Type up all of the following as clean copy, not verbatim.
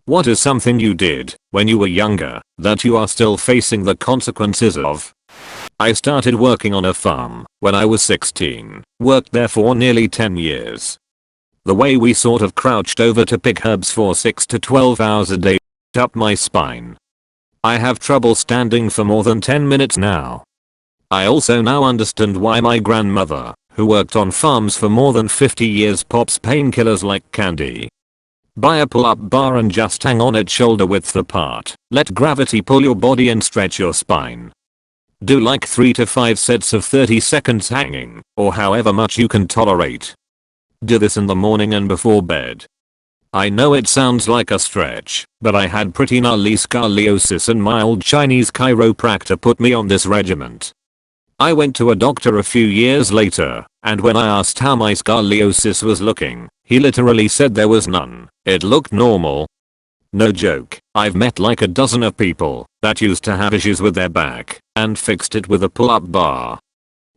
What is something you did when you were younger that you are still facing the consequences of? I started working on a farm when I was 16, worked there for nearly 10 years. The way we sort of crouched over to pick herbs for 6 to 12 hours a day up my spine. I have trouble standing for more than 10 minutes now. I also now understand why my grandmother, who worked on farms for more than 50 years, pops painkillers like candy. Buy a pull-up bar and just hang on it shoulder width apart. Let gravity pull your body and stretch your spine. Do like 3 to 5 sets of 30 seconds hanging, or however much you can tolerate. Do this in the morning and before bed. I know it sounds like a stretch, but I had pretty gnarly scoliosis and my old Chinese chiropractor put me on this regiment. I went to a doctor a few years later, and when I asked how my scoliosis was looking, he literally said there was none. It looked normal. No joke, I've met like a dozen of people that used to have issues with their back and fixed it with a pull-up bar.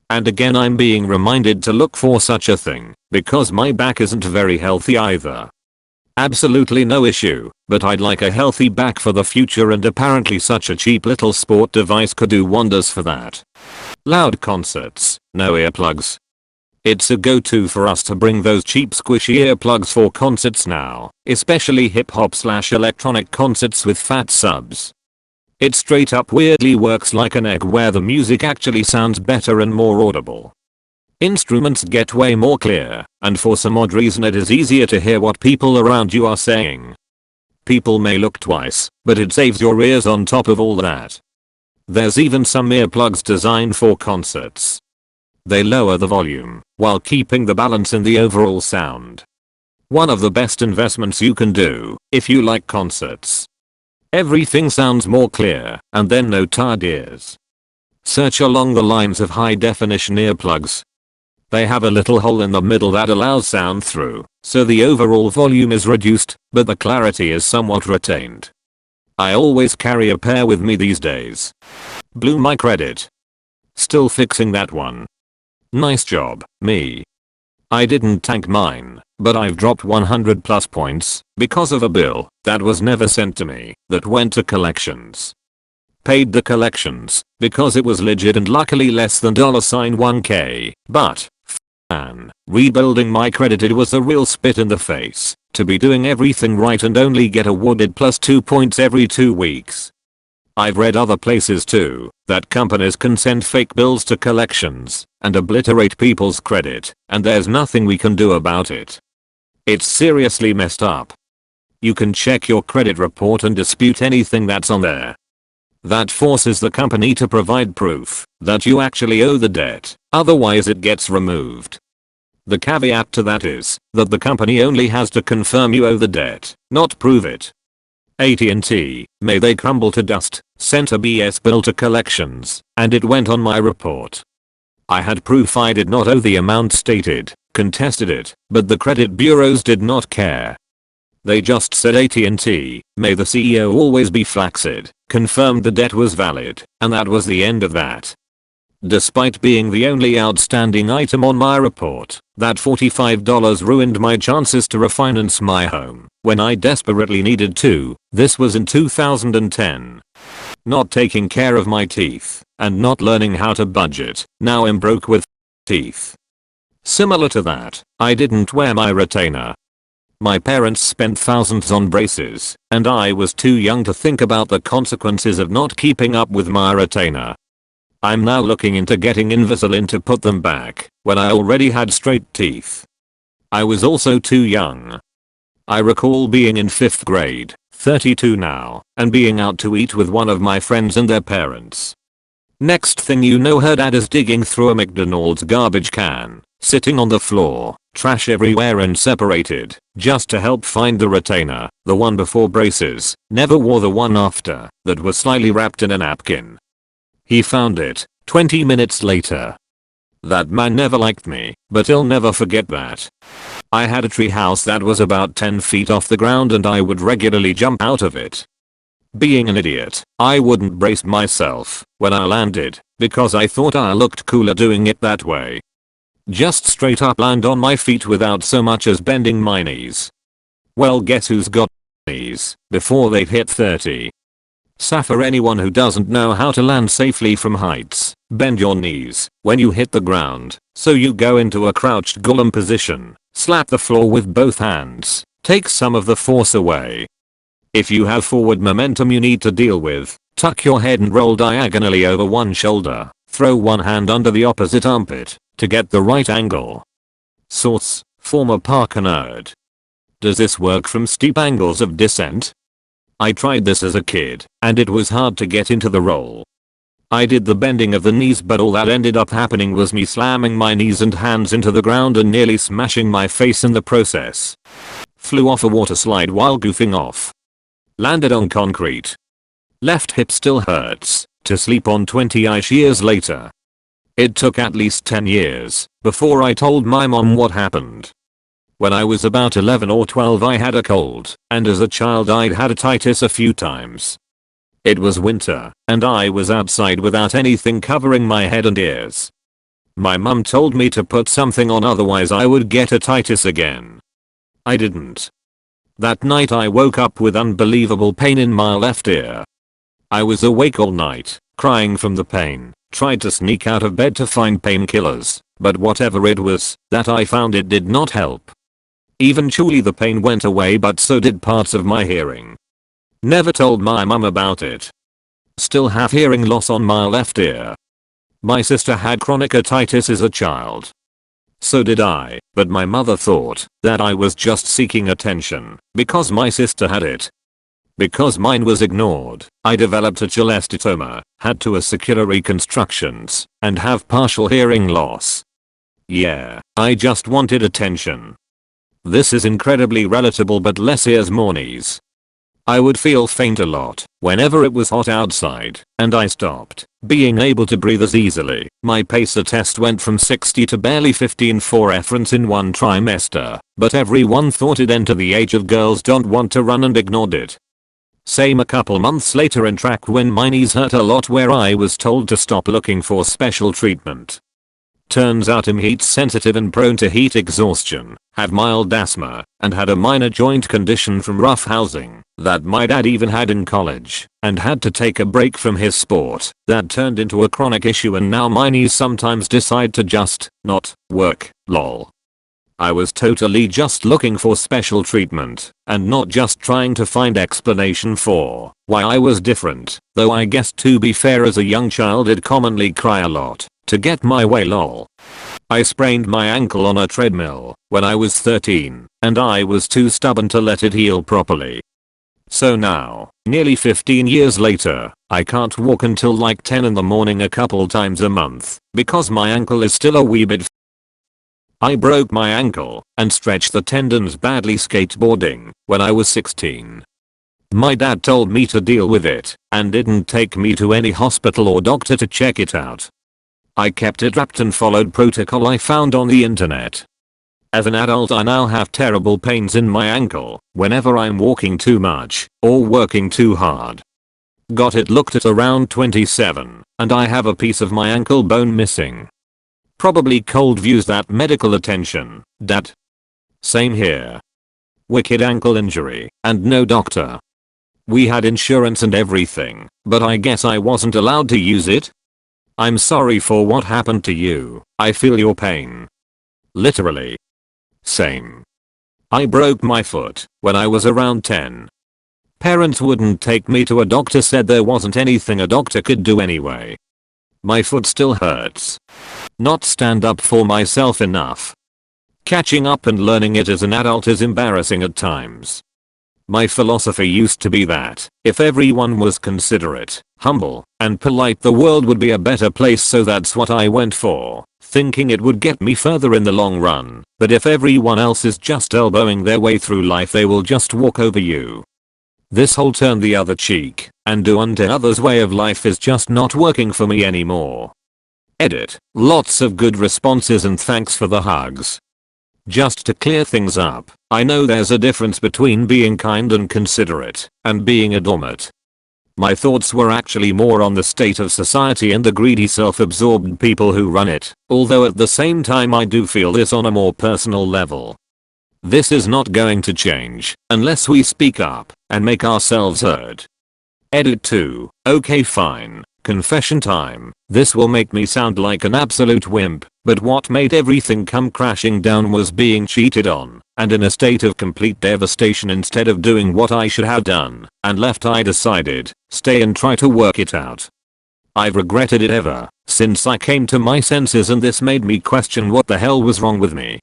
And again I'm being reminded to look for such a thing because my back isn't very healthy either. Absolutely no issue, but I'd like a healthy back for the future, and apparently such a cheap little sport device could do wonders for that. Loud concerts, no earplugs. It's a go-to for us to bring those cheap squishy earplugs for concerts now, especially hip hop/electronic concerts with fat subs. It straight up weirdly works like an egg where the music actually sounds better and more audible. Instruments get way more clear, and for some odd reason it is easier to hear what people around you are saying. People may look twice, but it saves your ears on top of all that. There's even some earplugs designed for concerts. They lower the volume while keeping the balance in the overall sound. One of the best investments you can do if you like concerts. Everything sounds more clear, and then no tired ears. Search along the lines of high definition earplugs. They have a little hole in the middle that allows sound through, so the overall volume is reduced, but the clarity is somewhat retained. I always carry a pair with me these days. Blew my credit. Still fixing that one. Nice job, me. I didn't tank mine, but I've dropped 100 plus points because of a bill that was never sent to me that went to collections. Paid the collections because it was legit and luckily less than $1k, but man, rebuilding my credit, it was a real spit in the face to be doing everything right and only get awarded plus 2 points every 2 weeks. I've read other places too that companies can send fake bills to collections and obliterate people's credit, and there's nothing we can do about it. It's seriously messed up. You can check your credit report and dispute anything that's on there. That forces the company to provide proof that you actually owe the debt, otherwise it gets removed. The caveat to that is that the company only has to confirm you owe the debt, not prove it. AT&T, may they crumble to dust, sent a BS bill to collections, and it went on my report. I had proof I did not owe the amount stated, contested it, but the credit bureaus did not care. They just said AT&T, may the CEO always be flaccid, confirmed the debt was valid, and that was the end of that. Despite being the only outstanding item on my report, that $45 ruined my chances to refinance my home when I desperately needed to. This was in 2010. Not taking care of my teeth and not learning how to budget, now I'm broke with teeth. Similar to that, I didn't wear my retainer. My parents spent thousands on braces, and I was too young to think about the consequences of not keeping up with my retainer. I'm now looking into getting Invisalign to put them back when I already had straight teeth. I was also too young. I recall being in 5th grade, 32 now, and being out to eat with one of my friends and their parents. Next thing you know, her dad is digging through a McDonald's garbage can, sitting on the floor, trash everywhere and separated, just to help find the retainer, the one before braces, never wore the one after, that was slyly wrapped in a napkin. He found it 20 minutes later. That man never liked me, but he'll never forget that. I had a tree house that was about 10 feet off the ground and I would regularly jump out of it. Being an idiot, I wouldn't brace myself when I landed because I thought I looked cooler doing it that way. Just straight up land on my feet without so much as bending my knees. Well, guess who's got knees before they've hit 30. So for anyone who doesn't know how to land safely from heights, bend your knees when you hit the ground, so you go into a crouched golem position, slap the floor with both hands, take some of the force away. If you have forward momentum you need to deal with, tuck your head and roll diagonally over one shoulder, throw one hand under the opposite armpit to get the right angle. Source: former parkour nerd. Does this work from steep angles of descent? I tried this as a kid, and it was hard to get into the roll. I did the bending of the knees, but all that ended up happening was me slamming my knees and hands into the ground and nearly smashing my face in the process. Flew off a water slide while goofing off. Landed on concrete. Left hip still hurts, to sleep on 20-ish years later. It took at least 10 years before I told my mom what happened. When I was about 11 or 12 I had a cold, and as a child I'd had otitis a few times. It was winter, and I was outside without anything covering my head and ears. My mum told me to put something on, otherwise I would get otitis again. I didn't. That night I woke up with unbelievable pain in my left ear. I was awake all night, crying from the pain, tried to sneak out of bed to find painkillers, but whatever it was that I found, it did not help. Eventually the pain went away, but so did parts of my hearing. Never told my mum about it. Still have hearing loss on my left ear. My sister had chronic otitis as a child. So did I, but my mother thought that I was just seeking attention because my sister had it. Because mine was ignored, I developed a cholesteatoma, had 2 ossicular reconstructions, and have partial hearing loss. Yeah, I just wanted attention. This is incredibly relatable, but less ears more knees. I would feel faint a lot whenever it was hot outside, and I stopped being able to breathe as easily. My pacer test went from 60 to barely 15 for reference in one trimester, but everyone thought it entered the age of girls don't want to run and ignored it. Same a couple months later in track when my knees hurt a lot, where I was told to stop looking for special treatment. Turns out I'm heat sensitive and prone to heat exhaustion, have mild asthma, and had a minor joint condition from rough housing that my dad even had in college, and had to take a break from his sport. That turned into a chronic issue, and now my knees sometimes decide to just not work, lol. I was totally just looking for special treatment, and not just trying to find explanation for why I was different, though I guess to be fair, as a young child I'd commonly cry a lot to get my way, lol. I sprained my ankle on a treadmill when I was 13, and I was too stubborn to let it heal properly. So now, nearly 15 years later, I can't walk until like 10 in the morning a couple times a month, because my ankle is still a wee bit. I broke my ankle and stretched the tendons badly skateboarding when I was 16. My dad told me to deal with it and didn't take me to any hospital or doctor to check it out. I kept it wrapped and followed protocol I found on the internet. As an adult I now have terrible pains in my ankle whenever I'm walking too much or working too hard. Got it looked at around 27, and I have a piece of my ankle bone missing. Probably cold views that medical attention, dad. Same here. Wicked ankle injury, and no doctor. We had insurance and everything, but I guess I wasn't allowed to use it. I'm sorry for what happened to you, I feel your pain. Literally. Same. I broke my foot when I was around 10. Parents wouldn't take me to a doctor, said there wasn't anything a doctor could do anyway. My foot still hurts. Not stand up for myself enough. Catching up and learning it as an adult is embarrassing at times. My philosophy used to be that if everyone was considerate, humble, and polite, the world would be a better place, so that's what I went for, thinking it would get me further in the long run. But if everyone else is just elbowing their way through life, they will just walk over you. This whole turn the other cheek and do unto others way of life is just not working for me anymore. Edit. Lots of good responses and thanks for the hugs. Just to clear things up, I know there's a difference between being kind and considerate and being a doormat. My thoughts were actually more on the state of society and the greedy, self-absorbed people who run it, although at the same time I do feel this on a more personal level. This is not going to change unless we speak up and make ourselves heard. Edit 2. Okay fine. Confession time. This will make me sound like an absolute wimp, but what made everything come crashing down was being cheated on, and in a state of complete devastation instead of doing what I should have done and left I decided, stay and try to work it out. I've regretted it ever since I came to my senses, and this made me question what the hell was wrong with me.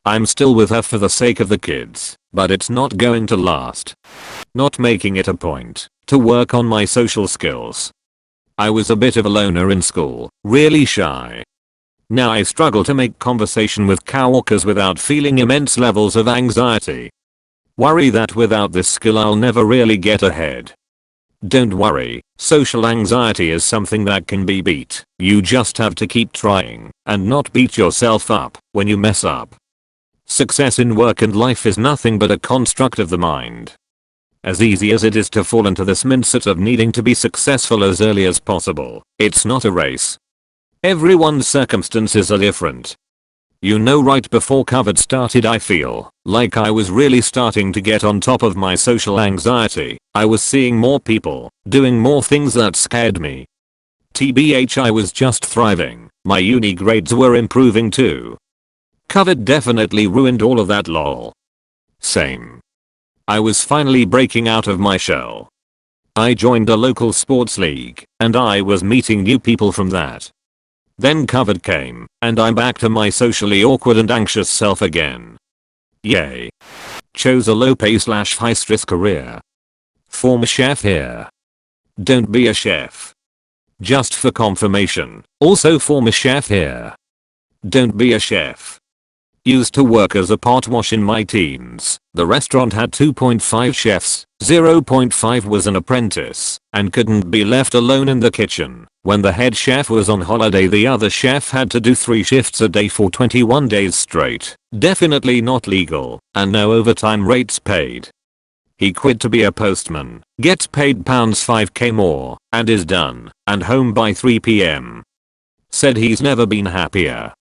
I'm still with her for the sake of the kids, but it's not going to last. Not making it a point to work on my social skills. I was a bit of a loner in school, really shy. Now I struggle to make conversation with coworkers without feeling immense levels of anxiety. Worry that without this skill I'll never really get ahead. Don't worry, social anxiety is something that can be beat. You just have to keep trying and not beat yourself up when you mess up. Success in work and life is nothing but a construct of the mind. As easy as it is to fall into this mindset of needing to be successful as early as possible, it's not a race. Everyone's circumstances are different. You know, right before COVID started I feel like I was really starting to get on top of my social anxiety. I was seeing more people, doing more things that scared me. TBH, I was just thriving. My uni grades were improving too. COVID definitely ruined all of that lol. Same. I was finally breaking out of my shell. I joined a local sports league, and I was meeting new people from that. Then COVID came, and I'm back to my socially awkward and anxious self again. Yay. Chose a low pay / high stress career. Former chef here. Don't be a chef. Just for confirmation, also former chef here. Don't be a chef. Used to work as a pot wash in my teens. The restaurant had 2.5 chefs, 0.5 was an apprentice, and couldn't be left alone in the kitchen. When the head chef was on holiday, the other chef had to do 3 shifts a day for 21 days straight. Definitely not legal, and no overtime rates paid. He quit to be a postman, gets paid £5k more, and is done, and home by 3 p.m. Said he's never been happier.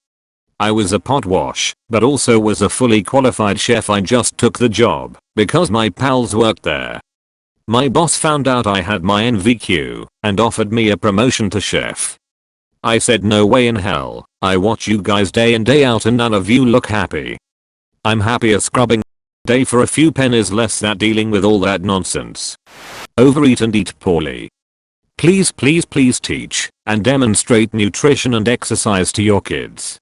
I was a pot wash, but also was a fully qualified chef. I just took the job because my pals worked there. My boss found out I had my NVQ and offered me a promotion to chef. I said no way in hell. I watch you guys day in day out and none of you look happy. I'm happier scrubbing day for a few pennies less than dealing with all that nonsense. Overeat and eat poorly. Please teach and demonstrate nutrition and exercise to your kids.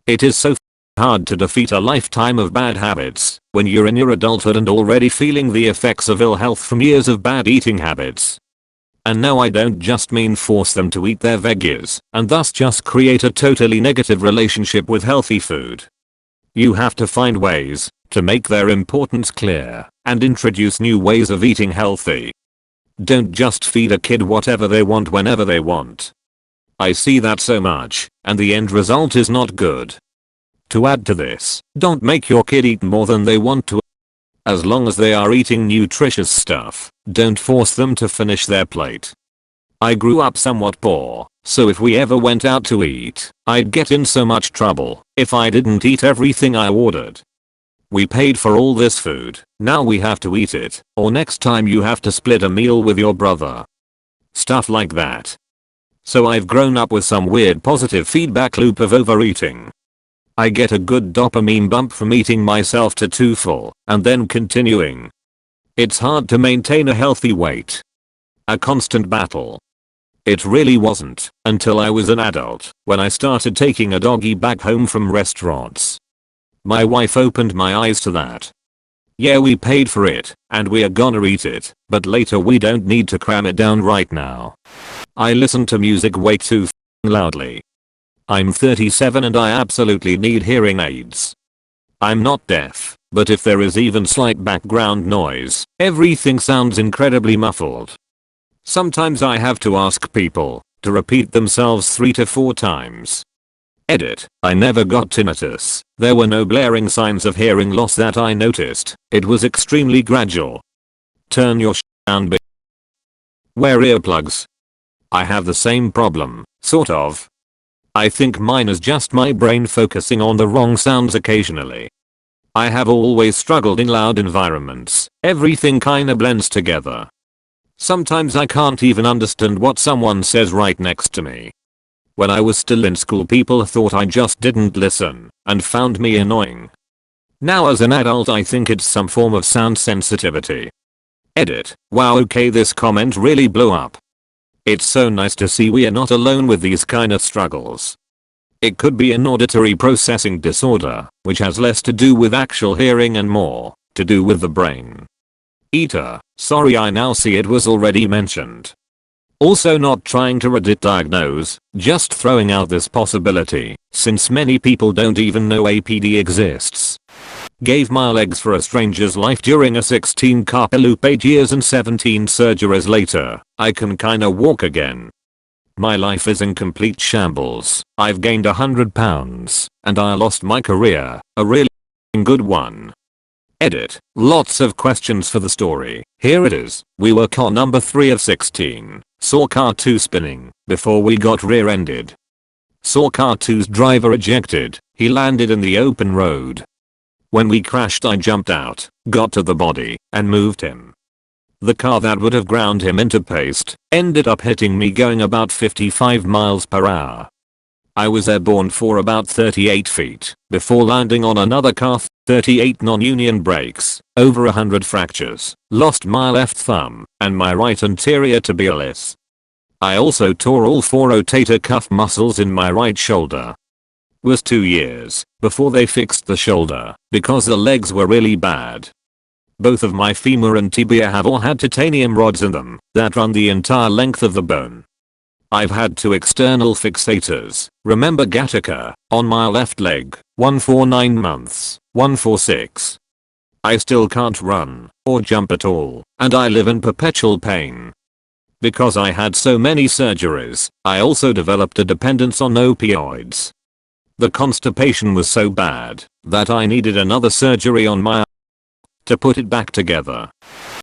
It is so hard to defeat a lifetime of bad habits when you're in your adulthood and already feeling the effects of ill health from years of bad eating habits. And no, I don't just mean force them to eat their veggies and thus just create a totally negative relationship with healthy food. You have to find ways to make their importance clear and introduce new ways of eating healthy. Don't just feed a kid whatever they want whenever they want. I see that so much, and the end result is not good. To add to this, don't make your kid eat more than they want to. As long as they are eating nutritious stuff, don't force them to finish their plate. I grew up somewhat poor, so if we ever went out to eat, I'd get in so much trouble if I didn't eat everything I ordered. We paid for all this food, now we have to eat it, or next time you have to split a meal with your brother. Stuff like that. So I've grown up with some weird positive feedback loop of overeating. I get a good dopamine bump from eating myself to too full and then continuing. It's hard to maintain a healthy weight. A constant battle. It really wasn't until I was an adult when I started taking a doggy back home from restaurants. My wife opened my eyes to that. Yeah, we paid for it and we are gonna eat it, but later we don't need to cram it down right now. I listen to music way too loudly. I'm 37 and I absolutely need hearing aids. I'm not deaf, but if there is even slight background noise, everything sounds incredibly muffled. Sometimes I have to ask people to repeat themselves 3 to 4 times. Edit. I never got tinnitus. There were no blaring signs of hearing loss that I noticed. It was extremely gradual. Turn your down, bitch. Wear earplugs. I have the same problem, sort of. I think mine is just my brain focusing on the wrong sounds occasionally. I have always struggled in loud environments. Everything kinda blends together. Sometimes I can't even understand what someone says right next to me. When I was still in school, people thought I just didn't listen and found me annoying. Now as an adult, I think it's some form of sound sensitivity. Edit. Wow, okay, this comment really blew up. It's so nice to see we are not alone with these kind of struggles. It could be an auditory processing disorder, which has less to do with actual hearing and more to do with the brain. Eater. Sorry, I now see it was already mentioned. Also not trying to Reddit diagnose, just throwing out this possibility, since many people don't even know APD exists. Gave my legs for a stranger's life during a 16 carpal loop, 8 years and 17 surgeries later, I can kinda walk again. My life is in complete shambles. I've gained 100 pounds, and I lost my career, a really good one. Edit. Lots of questions for the story. Here it is. We were car number 3 of 16. Saw car 2 spinning before we got rear-ended. Saw car 2's driver ejected. He landed in the open road. When we crashed, I jumped out, got to the body, and moved him. The car that would have ground him into paste ended up hitting me going about 55 miles per hour. I was airborne for about 38 feet before landing on another car, 38 non-union brakes, over 100 fractures, lost my left thumb and my right anterior tibialis. I also tore all 4 rotator cuff muscles in my right shoulder. Was 2 years before they fixed the shoulder because the legs were really bad. Both of my femur and tibia have all had titanium rods in them that run the entire length of the bone. I've had 2 external fixators, remember Gattaca, on my left leg, one for 9 months, one for 6. I still can't run or jump at all, and I live in perpetual pain. Because I had so many surgeries, I also developed a dependence on opioids. The constipation was so bad that I needed another surgery on my to put it back together.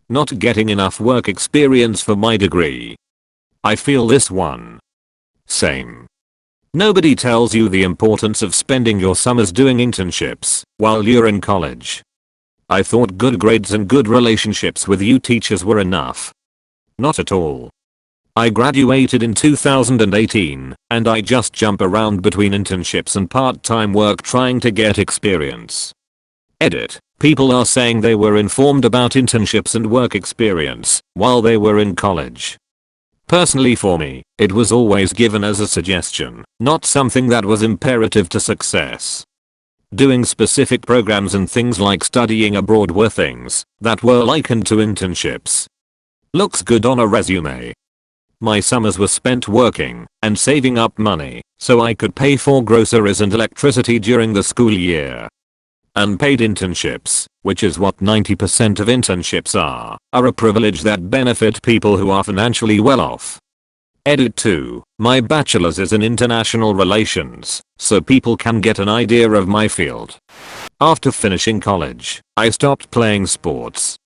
Not getting enough work experience for my degree. I feel this one. Same. Nobody tells you the importance of spending your summers doing internships while you're in college. I thought good grades and good relationships with you teachers were enough. Not at all. I graduated in 2018 and I just jump around between internships and part-time work trying to get experience. Edit. People are saying they were informed about internships and work experience while they were in college. Personally, for me, it was always given as a suggestion, not something that was imperative to success. Doing specific programs and things like studying abroad were things that were likened to internships. Looks good on a resume. My summers were spent working and saving up money so I could pay for groceries and electricity during the school year. Unpaid internships, which is what 90% of internships are a privilege that benefit people who are financially well off. Edit 2. My bachelor's is in international relations, so people can get an idea of my field. After finishing college, I stopped playing sports.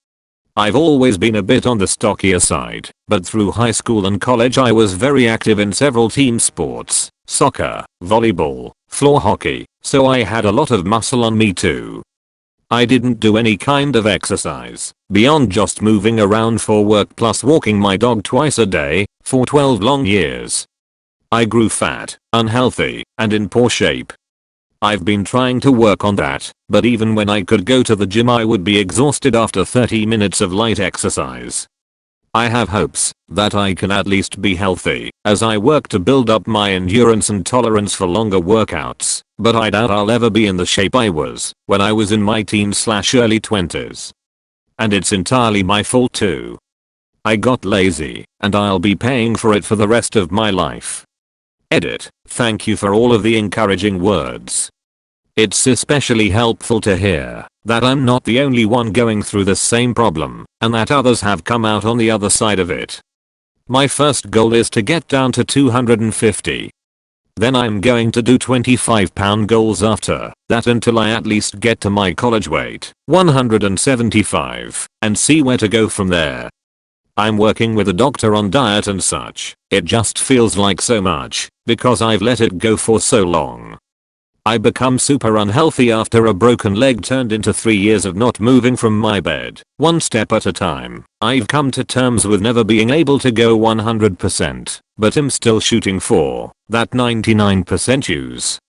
I've always been a bit on the stockier side, but through high school and college I was very active in several team sports, soccer, volleyball, floor hockey, so I had a lot of muscle on me too. I didn't do any kind of exercise beyond just moving around for work plus walking my dog twice a day for 12 long years. I grew fat, unhealthy, and in poor shape. I've been trying to work on that, but even when I could go to the gym I would be exhausted after 30 minutes of light exercise. I have hopes that I can at least be healthy as I work to build up my endurance and tolerance for longer workouts, but I doubt I'll ever be in the shape I was when I was in my teens/early 20s. And it's entirely my fault too. I got lazy, and I'll be paying for it for the rest of my life. Edit. Thank you for all of the encouraging words. It's especially helpful to hear that I'm not the only one going through the same problem and that others have come out on the other side of it. My first goal is to get down to 250. Then I'm going to do 25-pound goals after that until I at least get to my college weight, 175, and see where to go from there. I'm working with a doctor on diet and such. It just feels like so much because I've let it go for so long. I become super unhealthy after a broken leg turned into 3 years of not moving from my bed, one step at a time. I've come to terms with never being able to go 100%, but am still shooting for that 99% use.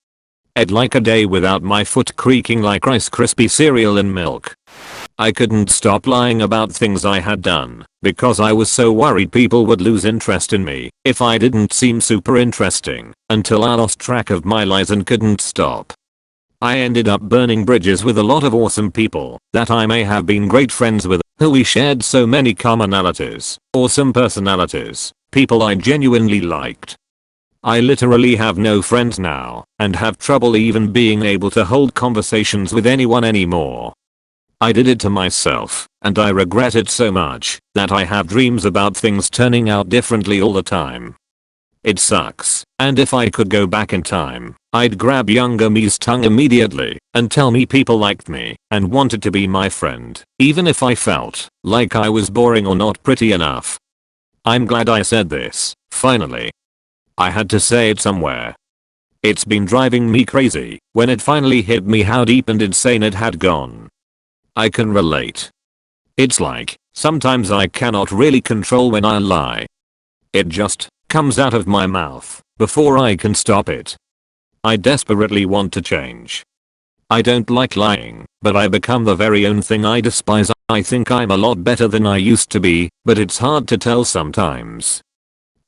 I'd like a day without my foot creaking like Rice Krispie cereal in milk. I couldn't stop lying about things I had done because I was so worried people would lose interest in me if I didn't seem super interesting, until I lost track of my lies and couldn't stop. I ended up burning bridges with a lot of awesome people that I may have been great friends with, who we shared so many commonalities, awesome personalities, people I genuinely liked. I literally have no friends now and have trouble even being able to hold conversations with anyone anymore. I did it to myself, and I regret it so much that I have dreams about things turning out differently all the time. It sucks, and if I could go back in time, I'd grab younger me's tongue immediately and tell me people liked me and wanted to be my friend, even if I felt like I was boring or not pretty enough. I'm glad I said this, finally. I had to say it somewhere. It's been driving me crazy when it finally hit me how deep and insane it had gone. I can relate. It's like, sometimes I cannot really control when I lie. It just comes out of my mouth before I can stop it. I desperately want to change. I don't like lying, but I become the very own thing I despise. I think I'm a lot better than I used to be, but it's hard to tell sometimes.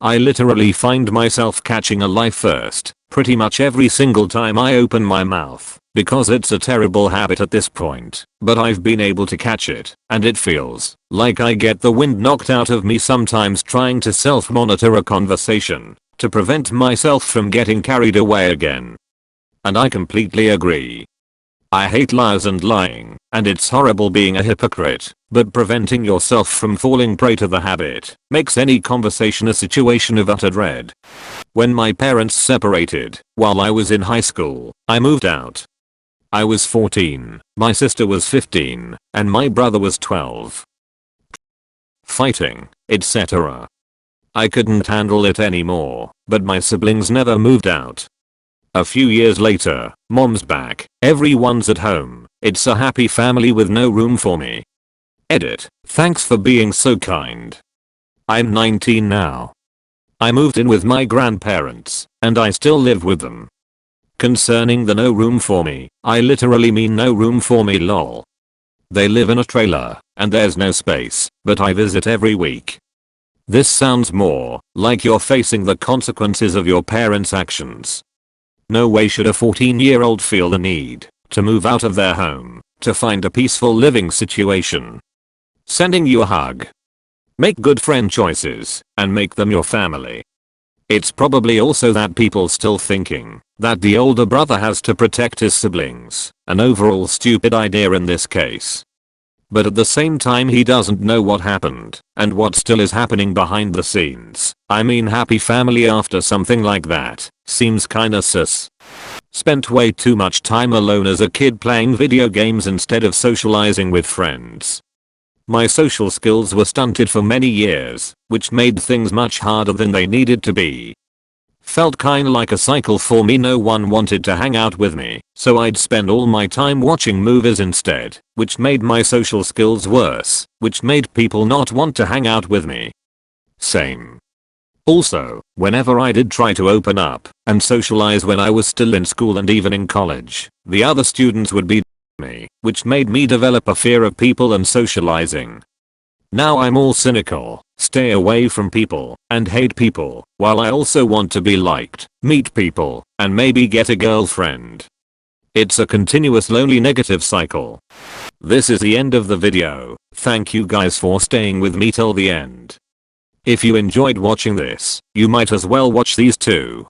I literally find myself catching a lie first, pretty much every single time I open my mouth, because it's a terrible habit at this point, but I've been able to catch it, and it feels like I get the wind knocked out of me sometimes trying to self-monitor a conversation to prevent myself from getting carried away again. And I completely agree. I hate lies and lying, and it's horrible being a hypocrite, but preventing yourself from falling prey to the habit makes any conversation a situation of utter dread. When my parents separated while I was in high school, I moved out. I was 14, my sister was 15, and my brother was 12. Fighting, etc. I couldn't handle it anymore, but my siblings never moved out. A few years later, mom's back, everyone's at home, it's a happy family with no room for me. Edit, thanks for being so kind. I'm 19 now. I moved in with my grandparents, and I still live with them. Concerning the no room for me, I literally mean no room for me lol. They live in a trailer, and there's no space, but I visit every week. This sounds more like you're facing the consequences of your parents' actions. No way should a 14-year-old feel the need to move out of their home to find a peaceful living situation. Sending you a hug. Make good friend choices and make them your family. It's probably also that people still thinking that the older brother has to protect his siblings, an overall stupid idea in this case. But at the same time he doesn't know what happened and what still is happening behind the scenes. I mean, happy family after something like that seems kinda sus. Spent way too much time alone as a kid playing video games instead of socializing with friends. My social skills were stunted for many years, which made things much harder than they needed to be. Felt kinda like a cycle for me. No one wanted to hang out with me, so I'd spend all my time watching movies instead, which made my social skills worse, which made people not want to hang out with me. Same. Also, whenever I did try to open up and socialize when I was still in school and even in college, the other students would be me, which made me develop a fear of people and socializing. Now I'm all cynical, stay away from people, and hate people, while I also want to be liked, meet people, and maybe get a girlfriend. It's a continuous lonely negative cycle. This is the end of the video. Thank you guys for staying with me till the end. If you enjoyed watching this, you might as well watch these too.